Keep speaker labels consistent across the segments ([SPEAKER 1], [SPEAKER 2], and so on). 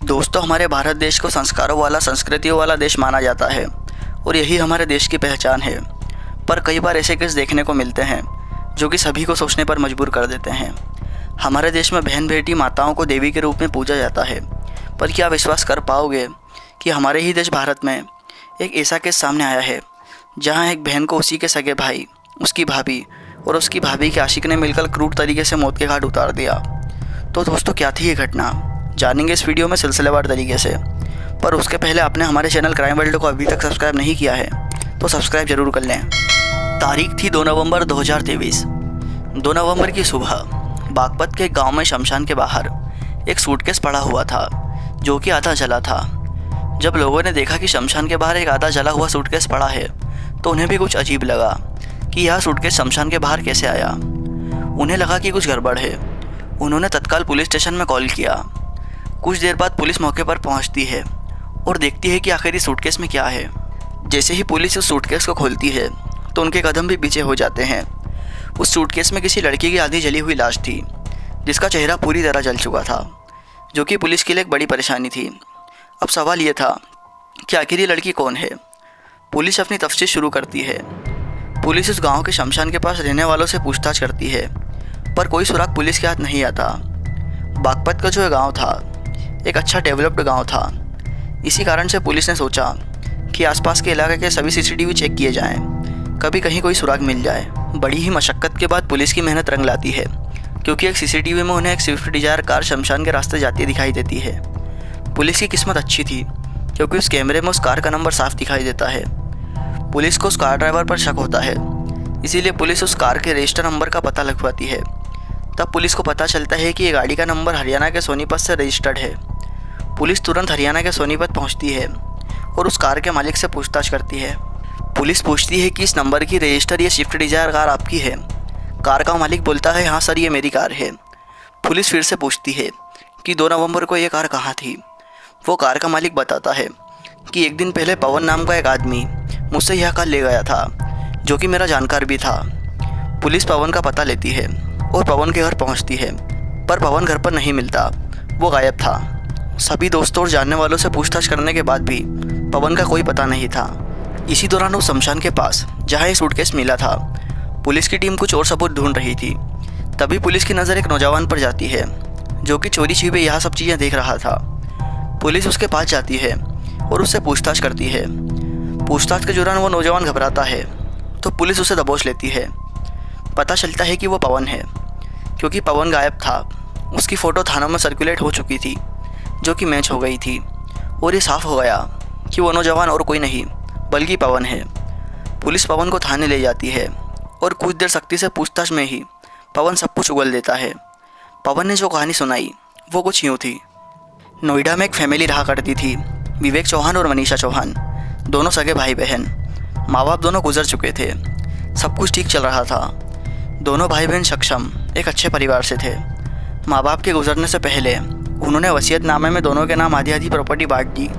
[SPEAKER 1] दोस्तों, हमारे भारत देश को संस्कारों वाला, संस्कृतियों वाला देश माना जाता है और यही हमारे देश की पहचान है। पर कई बार ऐसे केस देखने को मिलते हैं जो कि सभी को सोचने पर मजबूर कर देते हैं। हमारे देश में बहन बेटी माताओं को देवी के रूप में पूजा जाता है, पर क्या विश्वास कर पाओगे कि हमारे ही देश भारत में एक ऐसा केस सामने आया है जहां एक बहन को उसी के सगे भाई, उसकी भाभी और उसकी भाभी के आशिक ने मिलकर क्रूर तरीके से मौत के घाट उतार दिया। तो दोस्तों, क्या थी ये घटना, जानेंगे इस वीडियो में सिलसिलेवार तरीके से। पर उसके पहले आपने हमारे चैनल क्राइम वर्ल्ड को अभी तक सब्सक्राइब नहीं किया है तो सब्सक्राइब जरूर कर लें। तारीख थी 2 नवंबर 2023। 2 नवंबर की सुबह बागपत के गांव में शमशान के बाहर एक सूटकेस पड़ा हुआ था जो कि आधा जला था। जब लोगों ने देखा कि शमशान के बाहर एक आधा जला हुआ सूटकेस पड़ा है तो उन्हें भी कुछ अजीब लगा कि यह सूटकेस शमशान के बाहर कैसे आया। उन्हें लगा कि कुछ गड़बड़ है। उन्होंने तत्काल पुलिस स्टेशन में कॉल किया। कुछ देर बाद पुलिस मौके पर पहुंचती है और देखती है कि आखिर इस सूटकेस में क्या है। जैसे ही पुलिस उस सूटकेस को खोलती है तो उनके कदम भी पीछे हो जाते हैं। उस सूटकेस में किसी लड़की की आधी जली हुई लाश थी जिसका चेहरा पूरी तरह जल चुका था, जो कि पुलिस के लिए एक बड़ी परेशानी थी। अब सवाल ये था कि आखिर ये लड़की कौन है। पुलिस अपनी तफ्तीश शुरू करती है। पुलिस उस गांव के शमशान के पास रहने वालों से पूछताछ करती है, पर कोई सुराग पुलिस के हाथ नहीं आता। बागपत का जो गांव था एक अच्छा डेवलप्ड गांव था। इसी कारण से पुलिस ने सोचा कि आसपास के इलाके के सभी सीसीटीवी चेक किए जाएं, कभी कहीं कोई सुराग मिल जाए। बड़ी ही मशक्क़त के बाद पुलिस की मेहनत रंग लाती है, क्योंकि एक सीसीटीवी में उन्हें एक स्विफ्ट डिजायर कार शमशान के रास्ते जाती दिखाई देती है। पुलिस की किस्मत अच्छी थी क्योंकि उस कैमरे में उस कार का नंबर साफ दिखाई देता है। पुलिस को उस कार ड्राइवर पर शक होता है, इसीलिए पुलिस उस कार के रजिस्टर नंबर का पता लगवाती है। तब पुलिस को पता चलता है कि ये गाड़ी का नंबर हरियाणा के सोनीपत से रजिस्टर्ड है। पुलिस तुरंत हरियाणा के सोनीपत पहुंचती है और उस कार के मालिक से पूछताछ करती है। पुलिस पूछती है कि इस नंबर की रजिस्टर ये स्विफ्ट डिजायर कार आपकी है। कार का मालिक बोलता है, हाँ सर, ये मेरी कार है। पुलिस फिर से पूछती है कि 2 नवंबर को ये कार कहाँ थी। वो कार का मालिक बताता है कि एक दिन पहले पवन नाम का एक आदमी मुझसे यह कार ले गया था, जो कि मेरा जानकार भी था। पुलिस पवन का पता लेती है और पवन के घर पहुंचती है, पर पवन घर पर नहीं मिलता, वो गायब था। सभी दोस्तों और जानने वालों से पूछताछ करने के बाद भी पवन का कोई पता नहीं था। इसी दौरान उस शमशान के पास जहां ये सूटकेस मिला था, पुलिस की टीम कुछ और सबूत ढूंढ रही थी। तभी पुलिस की नज़र एक नौजवान पर जाती है जो कि चोरी छिपे यह सब चीज़ें देख रहा था। पुलिस उसके पास जाती है और उससे पूछताछ करती है। पूछताछ के दौरान वो नौजवान घबराता है तो पुलिस उसे दबोच लेती है। पता चलता है कि वो पवन है, क्योंकि पवन गायब था। उसकी फ़ोटो थानों में सर्कुलेट हो चुकी थी जो कि मैच हो गई थी और ये साफ हो गया कि वो नौजवान और कोई नहीं बल्कि पवन है। पुलिस पवन को थाने ले जाती है और कुछ देर सख्ती से पूछताछ में ही पवन सब कुछ उगल देता है। पवन ने जो कहानी सुनाई वो कुछ यूँ थी। नोएडा में एक फैमिली रहा करती थी। विवेक चौहान और मनीषा चौहान दोनों सगे भाई बहन। माँ बाप दोनों गुजर चुके थे। सब कुछ ठीक चल रहा था। दोनों भाई बहन सक्षम एक अच्छे परिवार से थे। माँ बाप के गुजरने से पहले उन्होंने वसीयतनामे में दोनों के नाम आधी आधी प्रॉपर्टी बांट दी।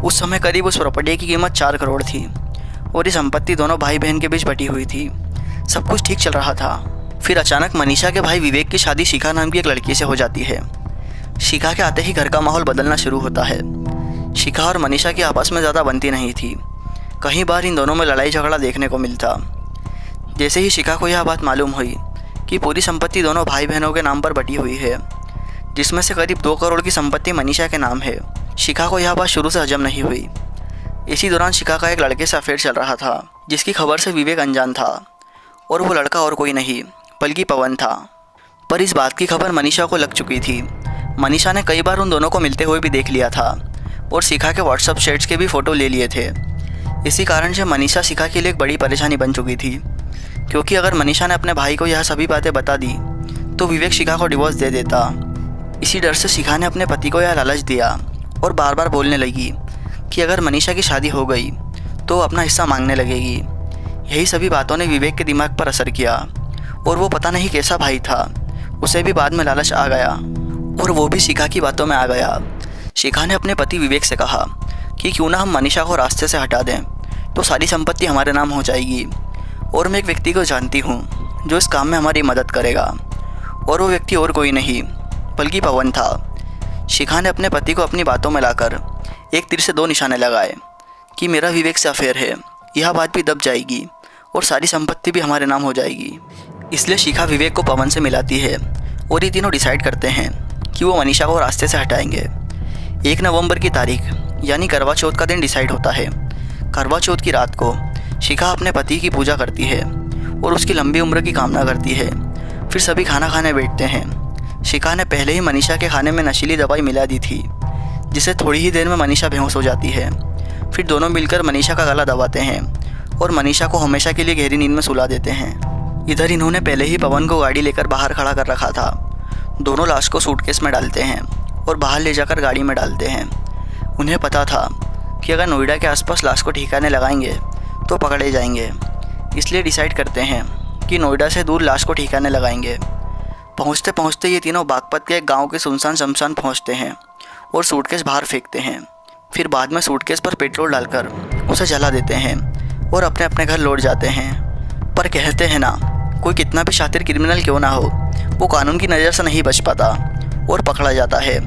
[SPEAKER 1] उस समय करीब उस प्रॉपर्टी की कीमत 4 करोड़ थी और ये संपत्ति दोनों भाई बहन के बीच बटी हुई थी। सब कुछ ठीक चल रहा था। फिर अचानक मनीषा के भाई विवेक की शादी शिखा नाम की एक लड़की से हो जाती है। शिखा के आते ही घर का माहौल बदलना शुरू होता है। शिखा और मनीषा की आपस में ज़्यादा बनती नहीं थी। कई बार इन दोनों में लड़ाई झगड़ा देखने को मिलता। जैसे ही शिखा को यह बात मालूम हुई कि पूरी संपत्ति दोनों भाई बहनों के नाम पर बटी हुई है, जिसमें से करीब 2 करोड़ की संपत्ति मनीषा के नाम है, शिखा को यह बात शुरू से हजम नहीं हुई। इसी दौरान शिखा का एक लड़के से अफेयर चल रहा था, जिसकी खबर से विवेक अनजान था और वो लड़का और कोई नहीं बल्कि पवन था। पर इस बात की खबर मनीषा को लग चुकी थी। मनीषा ने कई बार उन दोनों को मिलते हुए भी देख लिया था और शिखा के व्हाट्सएप चैट्स के भी फ़ोटो ले लिए थे। इसी कारण से मनीषा शिखा के लिए एक बड़ी परेशानी बन चुकी थी, क्योंकि अगर मनीषा ने अपने भाई को यह सभी बातें बता दी तो विवेक शिखा को डिवोर्स दे देता। इसी डर से शिखा ने अपने पति को यह लालच दिया और बार बार बोलने लगी कि अगर मनीषा की शादी हो गई तो अपना हिस्सा मांगने लगेगी। यही सभी बातों ने विवेक के दिमाग पर असर किया और वो पता नहीं कैसा भाई था, उसे भी बाद में लालच आ गया और वो भी शिखा की बातों में आ गया। शिखा ने अपने पति विवेक से कहा कि क्यों ना हम मनीषा को रास्ते से हटा दें तो सारी संपत्ति हमारे नाम हो जाएगी, और मैं एक व्यक्ति को जानती हूँ जो इस काम में हमारी मदद करेगा, और वो व्यक्ति और कोई नहीं बल्कि पवन था। शिखा ने अपने पति को अपनी बातों में लाकर एक तीर से 2 निशाने लगाए कि मेरा विवेक से अफेयर है, यह बात भी दब जाएगी और सारी संपत्ति भी हमारे नाम हो जाएगी। इसलिए शिखा विवेक को पवन से मिलाती है और ये तीनों डिसाइड करते हैं कि वो मनीषा को रास्ते से हटाएंगे। 1 नवंबर की तारीख यानी करवा चौथ का दिन डिसाइड होता है। करवा चौथ की रात को शिखा अपने पति की पूजा करती है और उसकी लंबी उम्र की कामना करती है। फिर सभी खाना खाने बैठते हैं। शिखा ने पहले ही मनीषा के खाने में नशीली दवाई मिला दी थी, जिससे थोड़ी ही देर में मनीषा बेहोश हो जाती है। फिर दोनों मिलकर मनीषा का गला दबाते हैं और मनीषा को हमेशा के लिए गहरी नींद में सुला देते हैं। इधर इन्होंने पहले ही पवन को गाड़ी लेकर बाहर खड़ा कर रखा था। दोनों लाश को सूटकेस में डालते हैं और बाहर ले जाकर गाड़ी में डालते हैं। उन्हें पता था कि अगर नोएडा के आसपास लाश को ठिकाने लगाएंगे तो पकड़े जाएंगे, इसलिए डिसाइड करते हैं कि नोएडा से दूर लाश को ठिकाने लगाएंगे। पहुंचते पहुंचते ये तीनों बागपत के एक गांव के सुनसान शमशान पहुंचते हैं और सूटकेस बाहर फेंकते हैं। फिर बाद में सूटकेस पर पेट्रोल डालकर उसे जला देते हैं और अपने अपने घर लौट जाते हैं। पर कहते हैं ना, कोई कितना भी शातिर क्रिमिनल क्यों ना हो, वो कानून की नज़र से नहीं बच पाता और पकड़ा जाता है।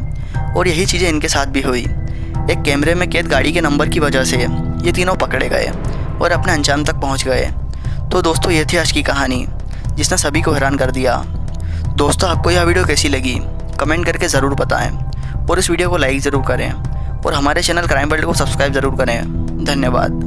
[SPEAKER 1] और यही चीज़ें इनके साथ भी हुई। एक कैमरे में कैद गाड़ी के नंबर की वजह से ये तीनों पकड़े गए और अपने अंजाम तक पहुंच गए। तो दोस्तों, ये थी आज की कहानी जिसने सभी को हैरान कर दिया। दोस्तों, आपको यह वीडियो कैसी लगी कमेंट करके ज़रूर बताएं और इस वीडियो को लाइक ज़रूर करें और हमारे चैनल क्राइम वर्ल्ड को सब्सक्राइब ज़रूर करें। धन्यवाद।